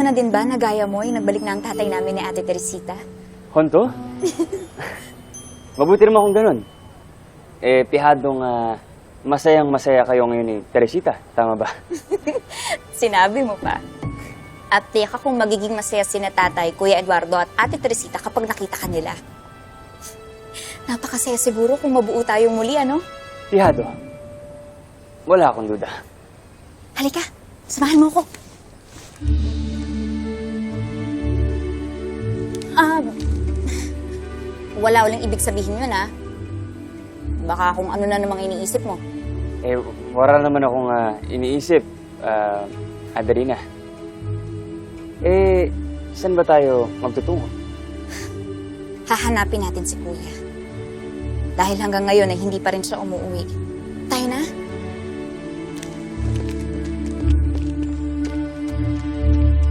Na din ba na gaya mo yung nagbalik na ang tatay namin ni Ate Teresita? Honto? Mabuti naman kung ganun. Pihadong masayang-masaya kayo ngayon ni Teresita. Tama ba? Sinabi mo pa. At teka kung magiging masaya sina tatay, Kuya Eduardo at Ate Teresita kapag nakita ka nila. Napakasaya siguro kung mabuo tayong muli, ano? Pihado. Wala akong duda. Halika, samahan mo ako. Walang ibig sabihin yun, ha? Baka kung ano na namang iniisip mo. Wala naman akong iniisip, Adelina. Saan ba tayo magtutungo? Hahanapin natin si Kuya. Dahil hanggang ngayon ay hindi pa rin siya umuwi. Tayo na?